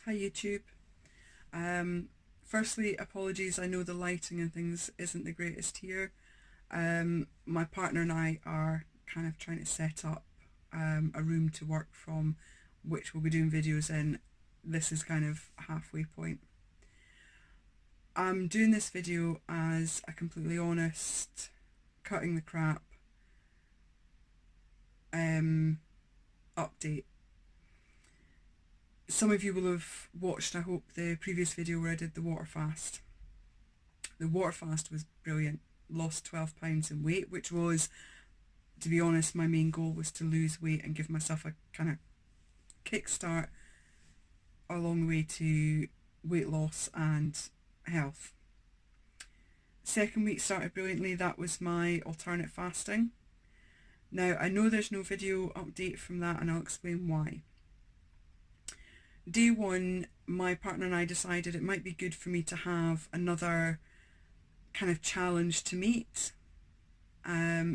Hi YouTube. Firstly, apologies, I know the lighting and things isn't the greatest here. My partner and I are kind of trying to set up a room to work from, which we'll be doing videos in. This is kind of a halfway point. I'm doing this video as a completely honest, cutting the crap update. Some of you will have watched, I hope, the previous video where I did the Waterfast. The Waterfast was brilliant. Lost 12 pounds in weight, which was, to be honest, my main goal was to lose weight and give myself a kind of kickstart along the way to weight loss and health. Second week started brilliantly. That was my alternate fasting. Now, I know there's no video update from that, and I'll explain why. Day one, my partner and I decided it might be good for me to have another kind of challenge to meet.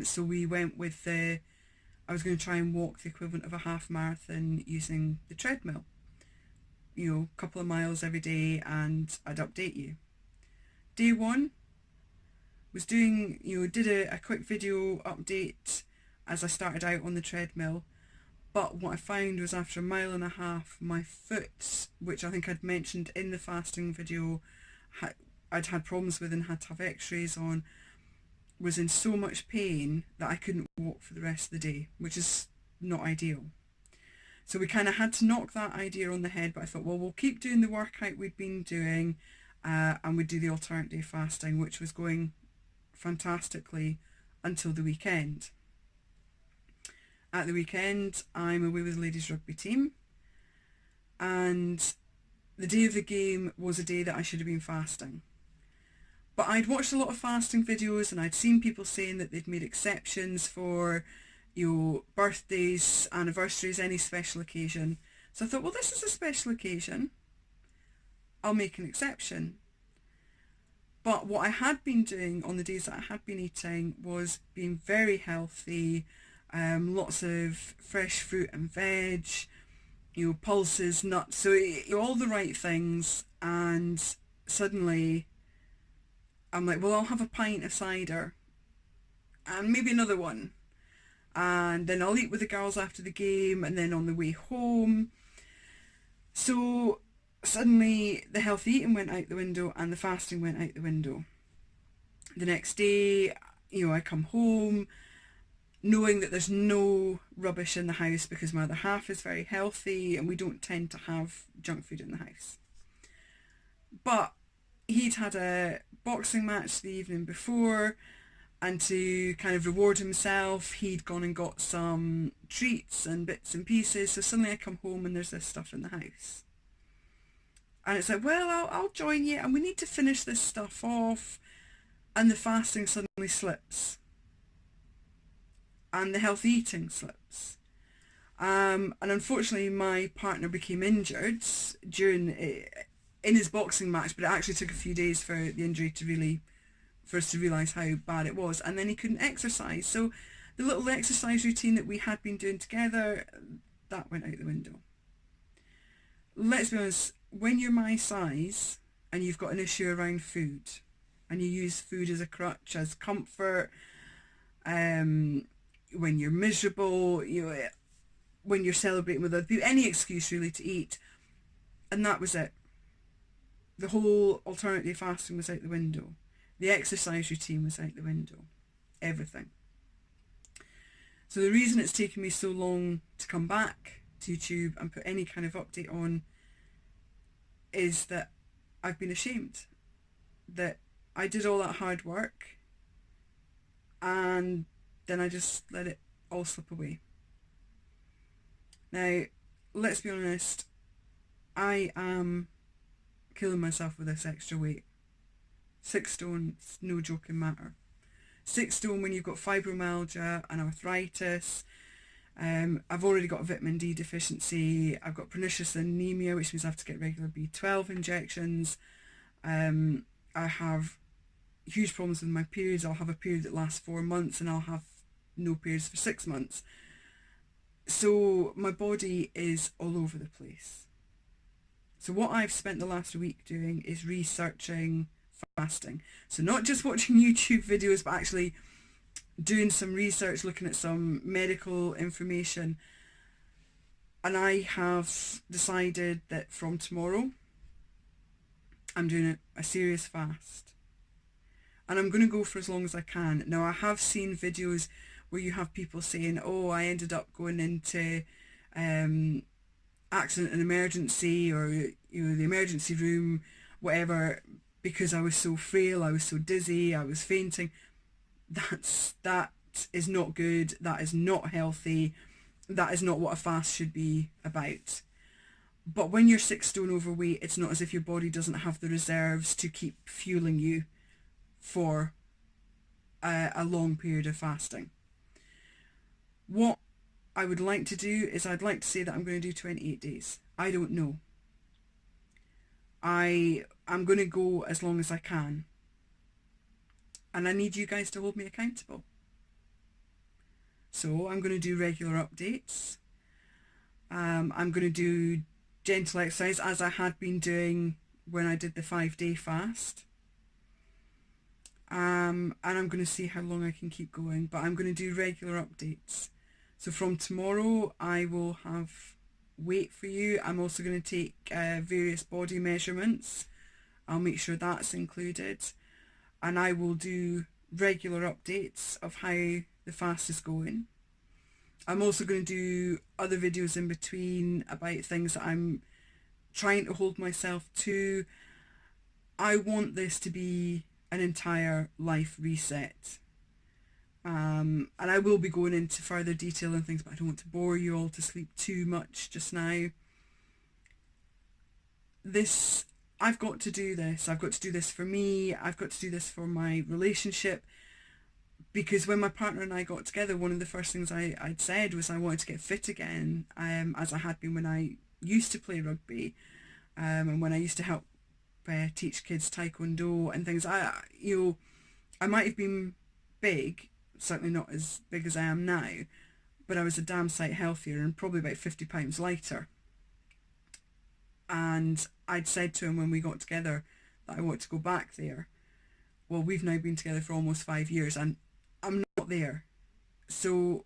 So we went with I was going to try and walk the equivalent of a half marathon using the treadmill. You know, a couple of miles every day, and I'd update you. Day one was doing, did a quick video update as I started out on the treadmill. But what I found was after a mile and a half, my foot, which I think I'd mentioned in the fasting video, I'd had problems with and had to have x-rays on, was in so much pain that I couldn't walk for the rest of the day, which is not ideal. So we kind of had to knock that idea on the head, but I thought, well, we'll keep doing the workout we'd been doing, and we'd do the alternate day fasting, which was going fantastically until the weekend. At the weekend, I'm away with the ladies rugby team, and the day of the game was a day that I should have been fasting. But I'd watched a lot of fasting videos, and I'd seen people saying that they'd made exceptions for, birthdays, anniversaries, any special occasion. So I thought, well, this is a special occasion. I'll make an exception. But what I had been doing on the days that I had been eating was being very healthy, lots of fresh fruit and veg, pulses, nuts, so all the right things. And suddenly I'm like, well, I'll have a pint of cider and maybe another one, and then I'll eat with the girls after the game and then on the way home. So suddenly the healthy eating went out the window and the fasting went out the window. The next day, I come home knowing that there's no rubbish in the house because my other half is very healthy and we don't tend to have junk food in the house. But he'd had a boxing match the evening before, and to kind of reward himself, he'd gone and got some treats and bits and pieces. So suddenly I come home and there's this stuff in the house. And it's like, well, I'll join you, and we need to finish this stuff off. And the fasting suddenly slips. And the healthy eating slips. And unfortunately my partner became injured in his boxing match, but it actually took a few days for the injury for us to realise how bad it was, and then he couldn't exercise. So the little exercise routine that we had been doing together, that went out the window. Let's be honest, when you're my size and you've got an issue around food, and you use food as a crutch, as comfort, when you're miserable, when you're celebrating with other people, any excuse really to eat, and that was it. The whole alternate day fasting was out the window. The exercise routine was out the window. Everything. So the reason it's taken me so long to come back to YouTube and put any kind of update on is that I've been ashamed that I did all that hard work and then I just let it all slip away. Now, let's be honest, I am killing myself with this extra weight. 6 stone, it's no joking matter. 6 stone when you've got fibromyalgia and arthritis. I've already got vitamin D deficiency. I've got pernicious anemia, which means I have to get regular B12 injections. I have huge problems with my periods. I'll have a period that lasts 4 months and I'll have no periods for 6 months. So my body is all over the place. So what I've spent the last week doing is researching fasting. So not just watching YouTube videos, but actually doing some research, looking at some medical information. And I have decided that from tomorrow, I'm doing a serious fast. And I'm going to go for as long as I can. Now, I have seen videos where you have people saying, oh, I ended up going into accident and emergency, or the emergency room, whatever, because I was so frail, I was so dizzy, I was fainting. That is not good. That is not healthy. That is not what a fast should be about. But when you're 6 stone overweight, it's not as if your body doesn't have the reserves to keep fueling you for a long period of fasting. What I would like to do is I'd like to say that I'm going to do 28 days. I don't know. I'm going to go as long as I can. And I need you guys to hold me accountable. So I'm going to do regular updates. I'm going to do gentle exercise as I had been doing when I did the 5-day fast. And I'm going to see how long I can keep going, but I'm going to do regular updates. So from tomorrow I will have weight for you. I'm also going to take various body measurements. I'll make sure that's included. And I will do regular updates of how the fast is going. I'm also going to do other videos in between about things that I'm trying to hold myself to. I want this to be an entire life reset. And I will be going into further detail and things, but I don't want to bore you all to sleep too much just now. I've got to do this. I've got to do this for me. I've got to do this for my relationship. Because when my partner and I got together, one of the first things I'd said was I wanted to get fit again, as I had been when I used to play rugby, and when I used to help teach kids taekwondo and things. I might have been big, certainly not as big as I am now, but I was a damn sight healthier and probably about 50 pounds lighter. And I'd said to him when we got together that I want to go back there. Well, we've now been together for almost 5 years and I'm not there. So,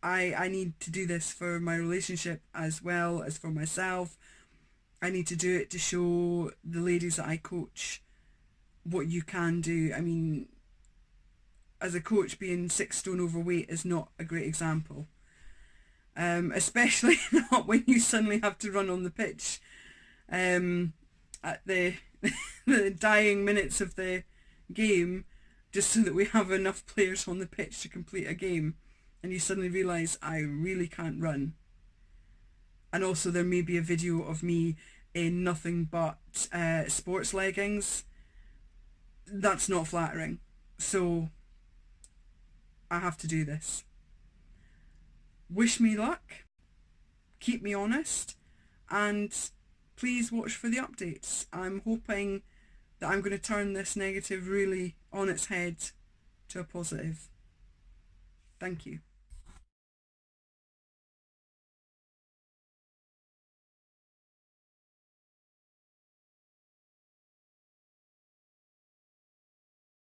I need to do this for my relationship as well as for myself. I need to do it to show the ladies that I coach what you can do. I mean, as a coach, being 6 stone overweight is not a great example. Especially not when you suddenly have to run on the pitch at the the dying minutes of the game, just so that we have enough players on the pitch to complete a game, and you suddenly realise I really can't run. And also there may be a video of me in nothing but sports leggings. That's not flattering. So I have to do this. Wish me luck, keep me honest, and please watch for the updates. I'm hoping that I'm going to turn this negative really on its head to a positive. Thank you.